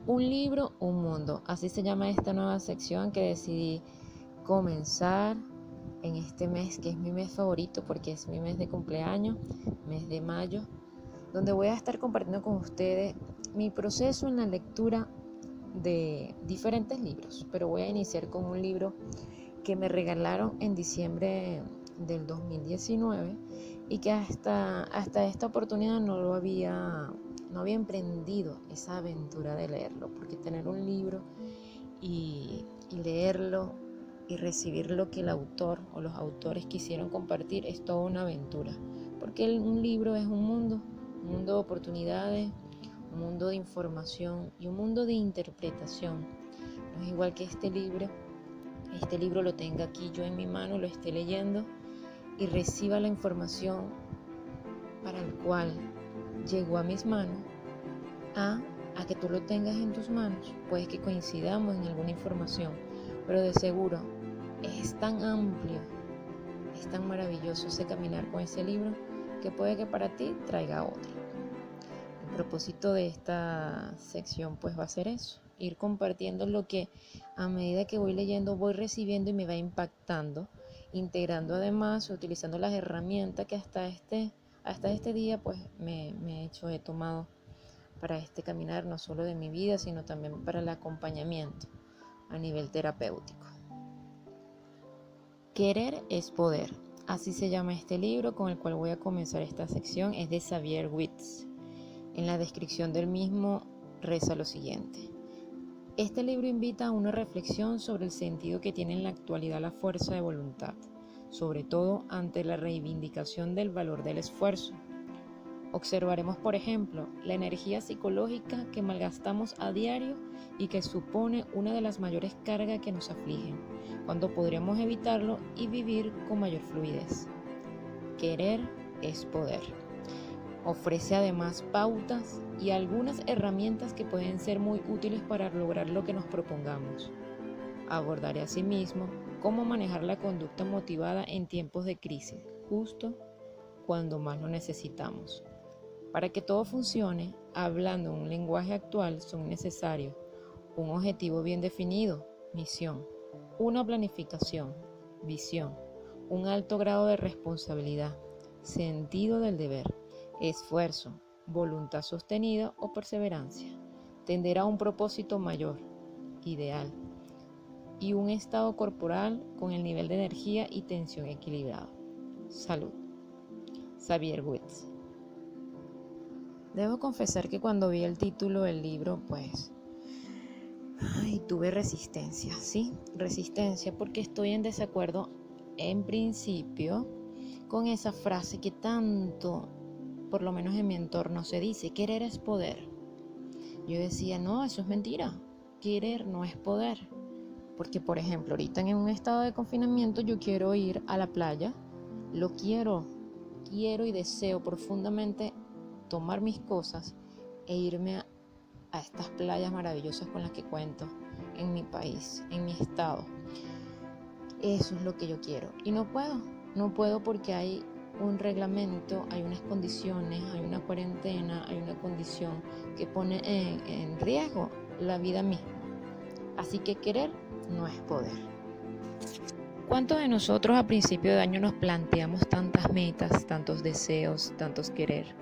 Un libro, un mundo. Así se llama esta nueva sección que decidí comenzar en este mes, que es mi mes favorito porque es mi mes de cumpleaños, mes de mayo, donde voy a estar compartiendo con ustedes mi proceso en la lectura de diferentes libros. Pero voy a iniciar con un libro que me regalaron en diciembre del 2019 y que hasta esta oportunidad no había emprendido esa aventura de leerlo, porque tener un libro y leerlo y recibir lo que el autor o los autores quisieron compartir es toda una aventura, porque un libro es un mundo de oportunidades, un mundo de información y un mundo de interpretación. No es igual que este libro lo tenga aquí yo en mi mano, lo esté leyendo y reciba la información para el cual llegó a mis manos, a que tú lo tengas en tus manos. Puede que coincidamos en alguna información, pero de seguro es tan amplio, es tan maravilloso ese caminar con ese libro, que puede que para ti traiga otro. El propósito de esta sección pues va a ser eso, ir compartiendo lo que a medida que voy leyendo voy recibiendo y me va impactando, integrando además, utilizando las herramientas que hasta este día pues he tomado para este caminar, no solo de mi vida, sino también para el acompañamiento a nivel terapéutico. Querer es poder. Así se llama este libro con el cual voy a comenzar esta sección. Es de Xavier Witz. En la descripción del mismo reza lo siguiente: este libro invita a una reflexión sobre el sentido que tiene en la actualidad la fuerza de voluntad, sobre todo ante la reivindicación del valor del esfuerzo. Observaremos, por ejemplo, la energía psicológica que malgastamos a diario y que supone una de las mayores cargas que nos afligen, cuando podríamos evitarlo y vivir con mayor fluidez. Querer es poder. Ofrece además pautas y algunas herramientas que pueden ser muy útiles para lograr lo que nos propongamos. Abordaré asimismo cómo manejar la conducta motivada en tiempos de crisis, justo cuando más lo necesitamos. Para que todo funcione, hablando en un lenguaje actual, son necesarios un objetivo bien definido, misión, una planificación, visión, un alto grado de responsabilidad, sentido del deber, esfuerzo, voluntad sostenida o perseverancia, tender a un propósito mayor, ideal, y un estado corporal con el nivel de energía y tensión equilibrado. Salud. Xavier Witz. Debo confesar que cuando vi el título del libro, pues, tuve resistencia, ¿sí? Resistencia porque estoy en desacuerdo, en principio, con esa frase que tanto, por lo menos en mi entorno, se dice: querer es poder. Yo decía, no, eso es mentira. Querer no es poder. Porque, por ejemplo, ahorita en un estado de confinamiento yo quiero ir a la playa, lo quiero y deseo profundamente tomar mis cosas e irme a estas playas maravillosas con las que cuento en mi país, en mi estado. Eso es lo que yo quiero y no puedo porque hay un reglamento, hay unas condiciones, hay una cuarentena, hay una condición que pone en riesgo la vida misma. Así que querer no es poder. ¿Cuántos de nosotros a principio de año nos planteamos tantas metas, tantos deseos, tantos querer?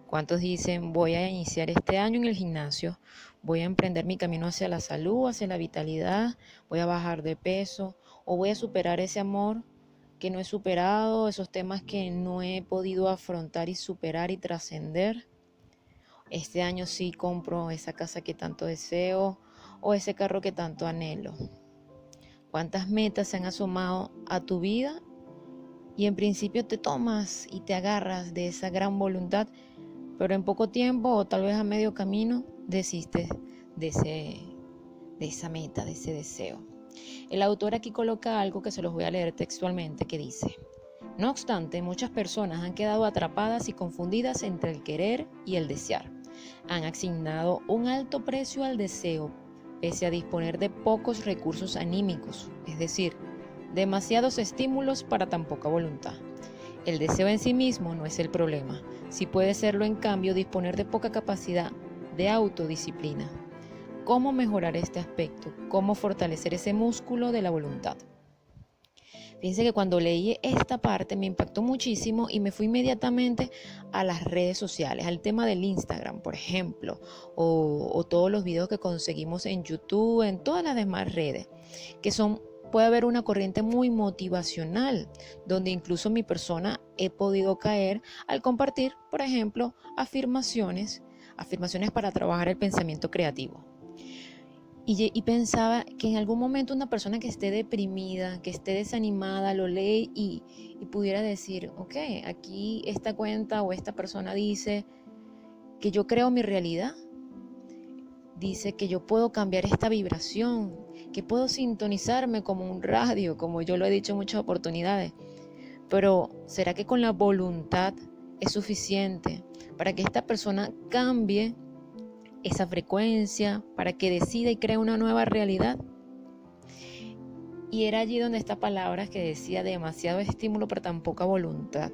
¿Cuántos dicen: voy a iniciar este año en el gimnasio, voy a emprender mi camino hacia la salud, hacia la vitalidad, voy a bajar de peso, o voy a superar ese amor que no he superado, esos temas que no he podido afrontar y superar y trascender? Este año sí compro esa casa que tanto deseo o ese carro que tanto anhelo. ¿Cuántas metas se han asomado a tu vida y en principio te tomas y te agarras de esa gran voluntad, pero en poco tiempo o tal vez a medio camino desistes de esa meta, de ese deseo? El autor aquí coloca algo que se los voy a leer textualmente, que dice: no obstante, muchas personas han quedado atrapadas y confundidas entre el querer y el desear. Han asignado un alto precio al deseo, pese a disponer de pocos recursos anímicos, es decir, demasiados estímulos para tan poca voluntad. El deseo en sí mismo no es el problema, sí puede serlo en cambio disponer de poca capacidad de autodisciplina. cómo mejorar este aspecto, cómo fortalecer ese músculo de la voluntad. Fíjense que cuando leí esta parte me impactó muchísimo y me fui inmediatamente a las redes sociales, al tema del Instagram, por ejemplo, o todos los videos que conseguimos en YouTube, en todas las demás redes, puede haber una corriente muy motivacional, donde incluso mi persona he podido caer al compartir, por ejemplo, afirmaciones para trabajar el pensamiento creativo. Y pensaba que en algún momento una persona que esté deprimida, que esté desanimada, lo lee y pudiera decir, ok, aquí esta cuenta o esta persona dice que yo creo mi realidad, dice que yo puedo cambiar esta vibración, que puedo sintonizarme como un radio, como yo lo he dicho en muchas oportunidades. Pero ¿será que con la voluntad es suficiente para que esta persona cambie esa frecuencia, para que decida y cree una nueva realidad? Y era allí donde esta palabra que decía demasiado estímulo pero tan poca voluntad.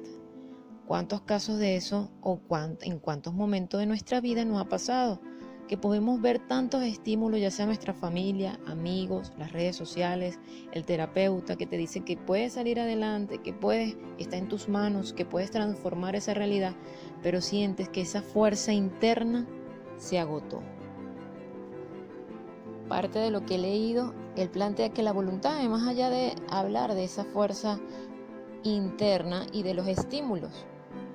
¿Cuántos casos de eso en cuántos momentos de nuestra vida nos ha pasado? Que podemos ver tantos estímulos, ya sea nuestra familia, amigos, las redes sociales, el terapeuta que te dice que puedes salir adelante, está en tus manos, que puedes transformar esa realidad, pero sientes que esa fuerza interna se agotó. Parte de lo que he leído, él plantea que la voluntad, más allá de hablar de esa fuerza interna y de los estímulos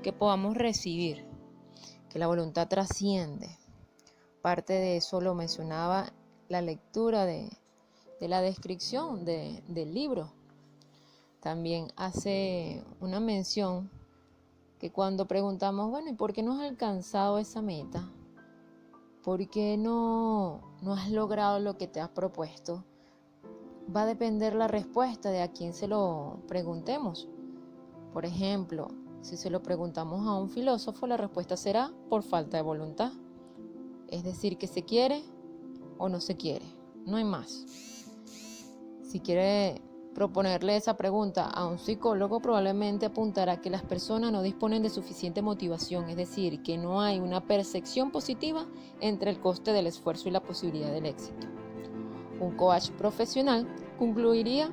que podamos recibir, que la voluntad trasciende. Parte de eso lo mencionaba la lectura de la descripción del libro. También hace una mención que cuando preguntamos, bueno, ¿y por qué no has alcanzado esa meta? ¿Por qué no has logrado lo que te has propuesto? Va a depender la respuesta de a quién se lo preguntemos. Por ejemplo, si se lo preguntamos a un filósofo, la respuesta será por falta de voluntad. Es decir, que se quiere o no se quiere, no hay más. Si quiere proponerle esa pregunta a un psicólogo, probablemente apuntará que las personas no disponen de suficiente motivación, es decir, que no hay una percepción positiva entre el coste del esfuerzo y la posibilidad del éxito. Un coach profesional concluiría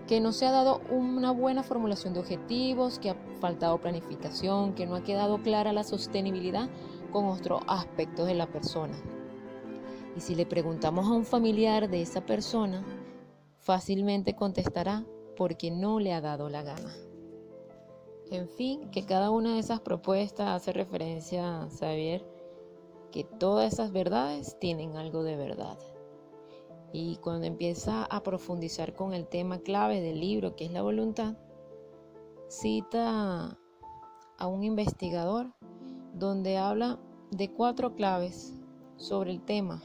que no se ha dado una buena formulación de objetivos, que ha faltado planificación, que no ha quedado clara la sostenibilidad con otros aspectos de la persona. Y si le preguntamos a un familiar de esa persona, fácilmente contestará porque no le ha dado la gana. En fin, que cada una de esas propuestas hace referencia a saber que todas esas verdades tienen algo de verdad. Y cuando empieza a profundizar con el tema clave del libro, que es la voluntad, cita a un investigador donde habla de 4 claves sobre el tema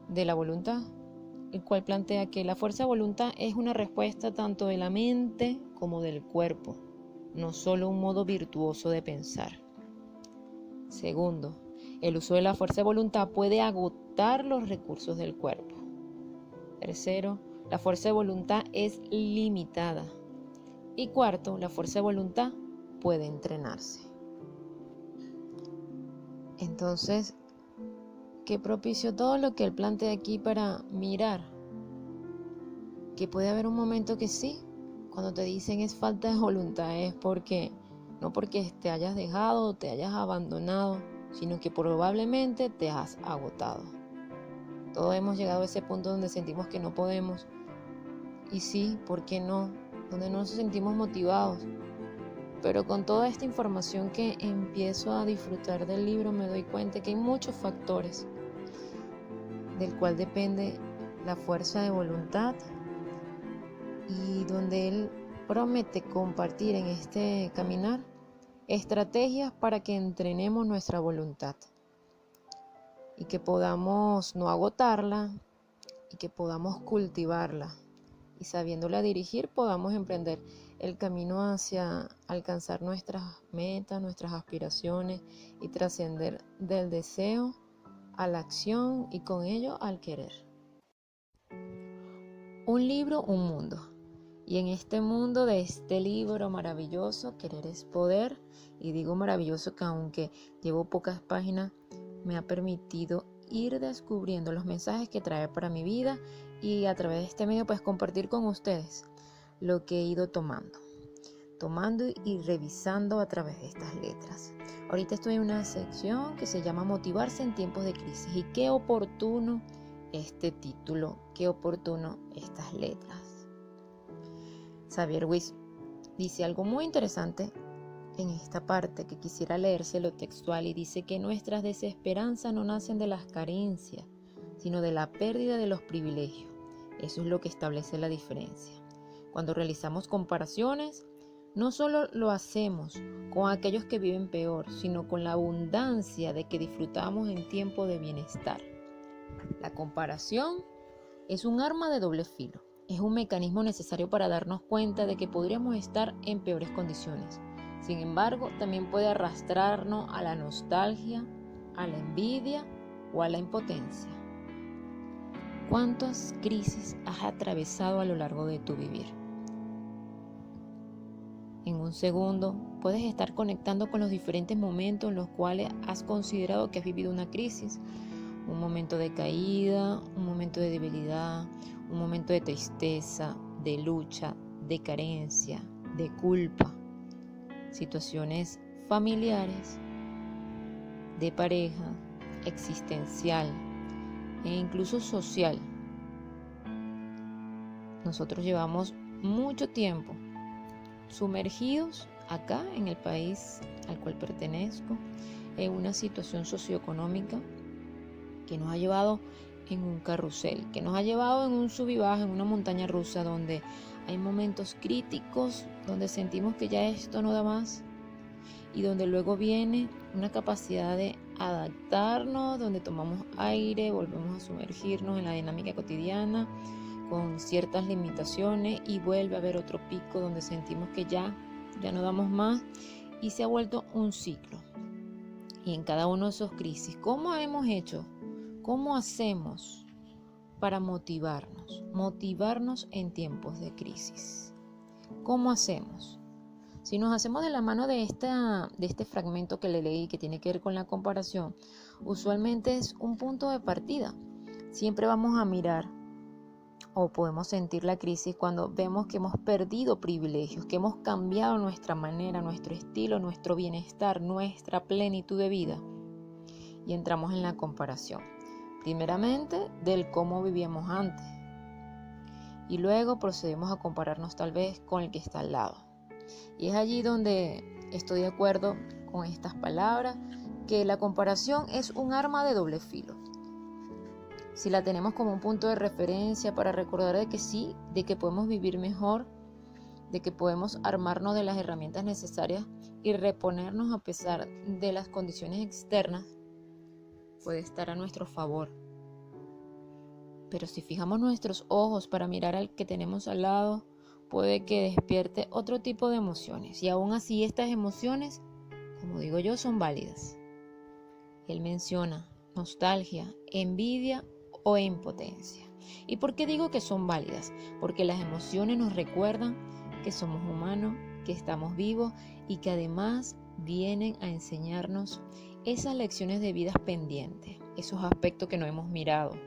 de la voluntad, el cual plantea que la fuerza de voluntad es una respuesta tanto de la mente como del cuerpo, no solo un modo virtuoso de pensar. Segundo, el uso de la fuerza de voluntad puede agotar los recursos del cuerpo. Tercero, la fuerza de voluntad es limitada. Y cuarto, la fuerza de voluntad puede entrenarse. Entonces, que propició todo lo que él plantea aquí para mirar que puede haber un momento que sí, cuando te dicen es falta de voluntad, es no porque te hayas dejado o te hayas abandonado, sino que probablemente te has agotado. Todos hemos llegado a ese punto donde sentimos que no podemos, y sí, ¿por qué no? Donde no nos sentimos motivados. Pero con toda esta información que empiezo a disfrutar del libro, me doy cuenta que hay muchos factores del cual depende la fuerza de voluntad, y donde él promete compartir en este caminar estrategias para que entrenemos nuestra voluntad y que podamos no agotarla y que podamos cultivarla, y sabiéndola dirigir podamos emprender el camino hacia alcanzar nuestras metas, nuestras aspiraciones, y trascender del deseo a la acción y con ello al querer. Un libro, un mundo. Y en este mundo de este libro maravilloso, Querer es Poder, y digo maravilloso que aunque llevo pocas páginas, me ha permitido ir descubriendo los mensajes que trae para mi vida y a través de este medio pues compartir con ustedes lo que he ido tomando y revisando a través de estas letras. Ahorita estoy en una sección que se llama Motivarse en tiempos de crisis, y qué oportuno este título, qué oportuno estas letras. Xavier Weiss dice algo muy interesante en esta parte que quisiera leérselo textual, y dice que nuestras desesperanzas no nacen de las carencias, sino de la pérdida de los privilegios. Eso es lo que establece la diferencia. Cuando realizamos comparaciones, no solo lo hacemos con aquellos que viven peor, sino con la abundancia de que disfrutamos en tiempo de bienestar. La comparación es un arma de doble filo. Es un mecanismo necesario para darnos cuenta de que podríamos estar en peores condiciones. Sin embargo, también puede arrastrarnos a la nostalgia, a la envidia o a la impotencia. ¿Cuántas crisis has atravesado a lo largo de tu vivir? En un segundo, puedes estar conectando con los diferentes momentos en los cuales has considerado que has vivido una crisis. Un momento de caída, un momento de debilidad, un momento de tristeza, de lucha, de carencia, de culpa. Situaciones familiares, de pareja, existencial e incluso social. Nosotros llevamos mucho tiempo sumergidos acá en el país al cual pertenezco en una situación socioeconómica que nos ha llevado en un carrusel, que nos ha llevado en un sub y baja, en una montaña rusa donde hay momentos críticos, donde sentimos que ya esto no da más y donde luego viene una capacidad de adaptarnos, donde tomamos aire, volvemos a sumergirnos en la dinámica cotidiana con ciertas limitaciones y vuelve a haber otro pico donde sentimos que ya no damos más y se ha vuelto un ciclo. Y en cada uno de esos crisis, ¿cómo hemos hecho? ¿Cómo hacemos para motivarnos en tiempos de crisis? ¿Cómo hacemos? Si nos hacemos de la mano de este fragmento que le leí, que tiene que ver con la comparación, usualmente es un punto de partida. Siempre vamos a mirar o podemos sentir la crisis cuando vemos que hemos perdido privilegios, que hemos cambiado nuestra manera, nuestro estilo, nuestro bienestar, nuestra plenitud de vida. Y entramos en la comparación. Primeramente, del cómo vivíamos antes. Y luego procedemos a compararnos tal vez con el que está al lado. Y es allí donde estoy de acuerdo con estas palabras, que la comparación es un arma de doble filo. Si la tenemos como un punto de referencia para recordar de que sí, de que podemos vivir mejor, de que podemos armarnos de las herramientas necesarias y reponernos a pesar de las condiciones externas, puede estar a nuestro favor. Pero si fijamos nuestros ojos para mirar al que tenemos al lado, puede que despierte otro tipo de emociones. Y aún así estas emociones, como digo yo, son válidas. Él menciona nostalgia, envidia o impotencia. ¿Y por qué digo que son válidas? Porque las emociones nos recuerdan que somos humanos, que estamos vivos y que además vienen a enseñarnos esas lecciones de vidas pendientes, esos aspectos que no hemos mirado.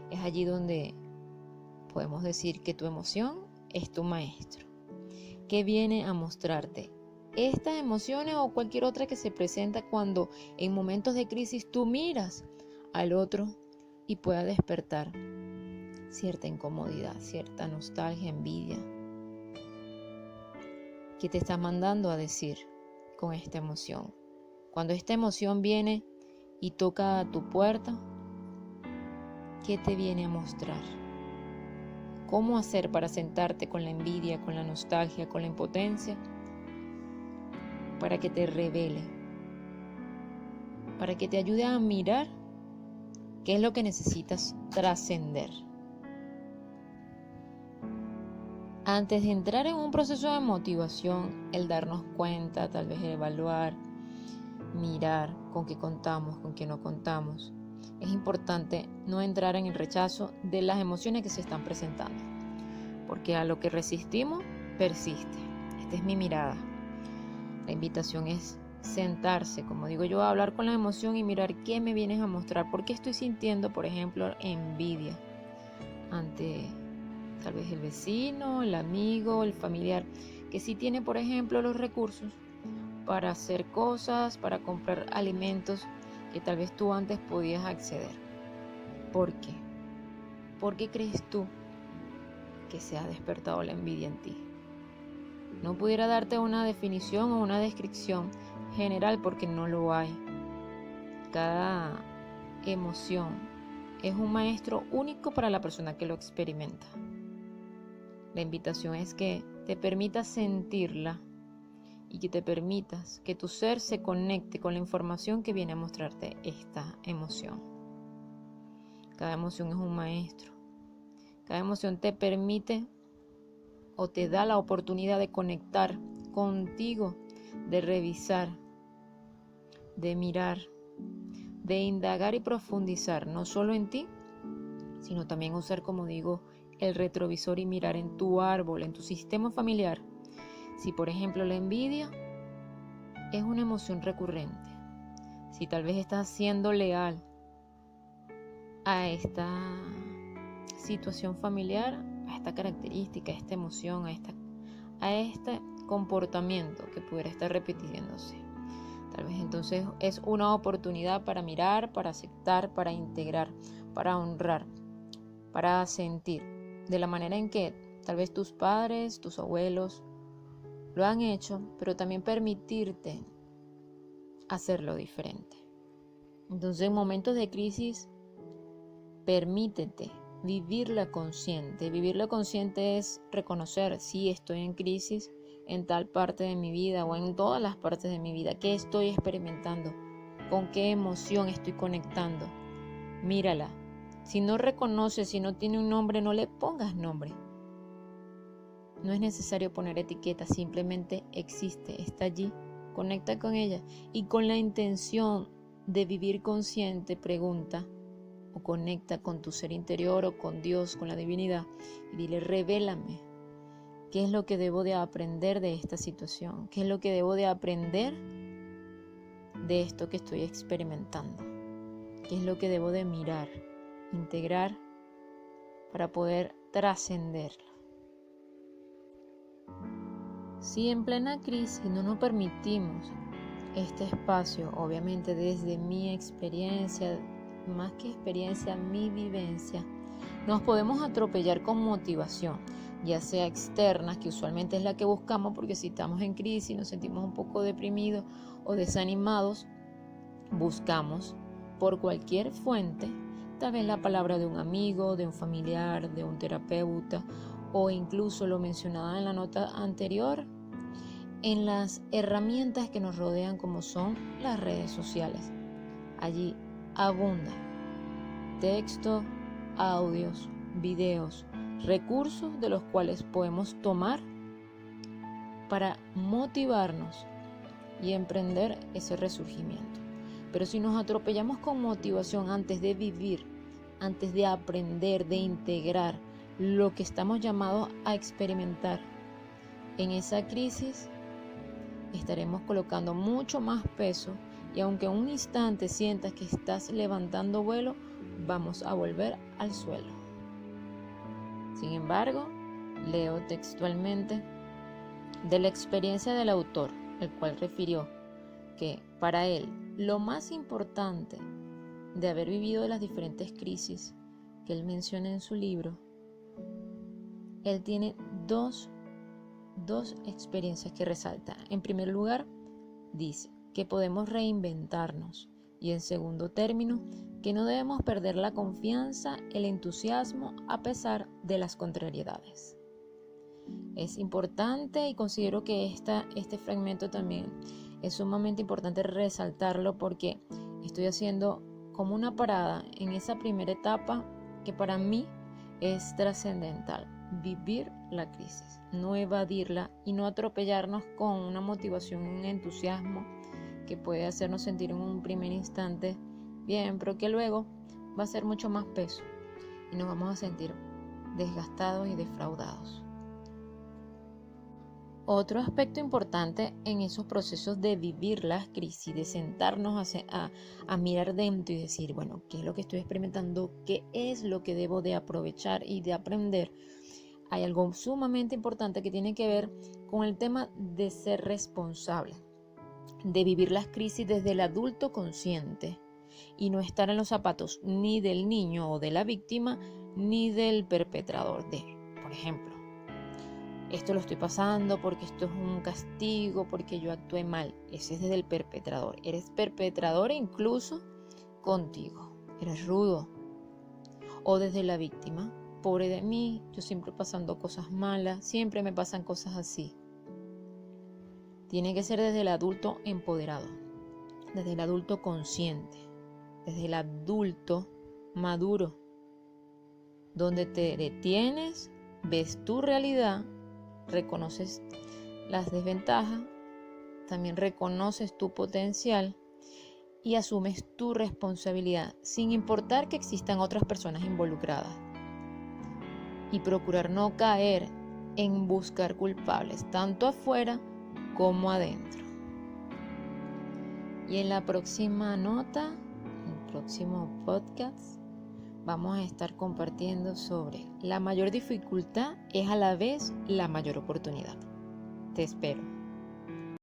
Es allí donde podemos decir que tu emoción es tu maestro, que viene a mostrarte estas emociones o cualquier otra que se presenta cuando en momentos de crisis tú miras al otro y pueda despertar cierta incomodidad, cierta nostalgia, envidia. ¿Qué te está mandando a decir con esta emoción? Cuando esta emoción viene y toca a tu puerta, ¿qué te viene a mostrar? ¿Cómo hacer para sentarte con la envidia, con la nostalgia, con la impotencia? Para que te revele, para que te ayude a mirar qué es lo que necesitas trascender. Antes de entrar en un proceso de motivación, el darnos cuenta, tal vez evaluar, mirar con qué contamos, con qué no contamos, es importante no entrar en el rechazo de las emociones que se están presentando, porque a lo que resistimos, persiste. Esta es mi mirada. La invitación es sentarse, como digo yo, a hablar con la emoción y mirar qué me vienes a mostrar. ¿Por qué estoy sintiendo, por ejemplo, envidia ante tal vez el vecino, el amigo, el familiar, que sí tiene, por ejemplo, los recursos para hacer cosas, para comprar alimentos que tal vez tú antes podías acceder? ¿Por qué? ¿Por qué crees tú que se ha despertado la envidia en ti? No pudiera darte una definición o una descripción general porque no lo hay. Cada emoción es un maestro único para la persona que lo experimenta. La invitación es que te permitas sentirla y que te permitas que tu ser se conecte con la información que viene a mostrarte esta emoción. Cada emoción es un maestro. Cada emoción te permite o te da la oportunidad de conectar contigo, de revisar, de mirar, de indagar y profundizar, no solo en ti, sino también usar, como digo, el retrovisor y mirar en tu árbol, en tu sistema familiar. Si, por ejemplo, la envidia es una emoción recurrente, si tal vez estás siendo leal a esta situación familiar, a esta característica, a esta emoción, a este comportamiento que pudiera estar repitiéndose. Tal vez entonces es una oportunidad para mirar, para aceptar, para integrar, para honrar, para sentir de la manera en que tal vez tus padres, tus abuelos lo han hecho, pero también permitirte hacerlo diferente. Entonces, en momentos de crisis, permítete vivirla consciente. Vivirla consciente es reconocer si estoy en crisis en tal parte de mi vida o en todas las partes de mi vida. ¿Qué estoy experimentando? ¿Con qué emoción estoy conectando? Mírala. Si no reconoces, si no tiene un nombre, no le pongas nombre. No es necesario poner etiqueta, simplemente existe, está allí. Conecta con ella y con la intención de vivir consciente, pregunta o conecta con tu ser interior o con Dios, con la divinidad y dile: revélame, ¿qué es lo que debo de aprender de esta situación? ¿Qué es lo que debo de aprender de esto que estoy experimentando? ¿Qué es lo que debo de mirar, integrar para poder trascenderlo? Si en plena crisis no nos permitimos este espacio, obviamente desde mi experiencia, más que experiencia, mi vivencia, nos podemos atropellar con motivación, ya sea externa, que usualmente es la que buscamos, porque si estamos en crisis, nos sentimos un poco deprimidos o desanimados, buscamos por cualquier fuente, tal vez la palabra de un amigo, de un familiar, de un terapeuta, o incluso lo mencionaba en la nota anterior, en las herramientas que nos rodean, como son las redes sociales. Allí abunda texto, audios, videos, recursos de los cuales podemos tomar para motivarnos y emprender ese resurgimiento. Pero si nos atropellamos con motivación antes de vivir, antes de aprender, de integrar lo que estamos llamados a experimentar en esa crisis, estaremos colocando mucho más peso y aunque en un instante sientas que estás levantando vuelo, vamos a volver al suelo. Sin embargo, leo textualmente de la experiencia del autor, el cual refirió que para él lo más importante de haber vivido las diferentes crisis que él menciona en su libro, él tiene dos experiencias que resalta. En primer lugar, dice que podemos reinventarnos y en segundo término, que no debemos perder la confianza, el entusiasmo a pesar de las contrariedades. Es importante y considero que este fragmento también es sumamente importante resaltarlo porque estoy haciendo como una parada en esa primera etapa que para mí es trascendental. Vivir la crisis, no evadirla y no atropellarnos con una motivación, un entusiasmo que puede hacernos sentir en un primer instante bien, pero que luego va a ser mucho más peso y nos vamos a sentir desgastados y defraudados. Otro aspecto importante en esos procesos de vivir las crisis, de sentarnos a mirar dentro y decir, bueno, ¿qué es lo que estoy experimentando? ¿Qué es lo que debo de aprovechar y de aprender? Hay algo sumamente importante que tiene que ver con el tema de ser responsable, de vivir las crisis desde el adulto consciente y no estar en los zapatos ni del niño o de la víctima ni del perpetrador por ejemplo, esto lo estoy pasando porque esto es un castigo, porque yo actué mal. Ese es desde el perpetrador. Eres perpetrador incluso contigo. Eres rudo. O desde la víctima. Pobre de mí, yo siempre pasando cosas malas, siempre me pasan cosas así. Tiene que ser desde el adulto empoderado, desde el adulto consciente, desde el adulto maduro, donde te detienes, ves tu realidad, reconoces las desventajas, también reconoces tu potencial y asumes tu responsabilidad sin importar que existan otras personas involucradas, y procurar no caer en buscar culpables tanto afuera como adentro. Y en la próxima nota, en el próximo podcast, vamos a estar compartiendo sobre la mayor dificultad es a la vez la mayor oportunidad. Te espero.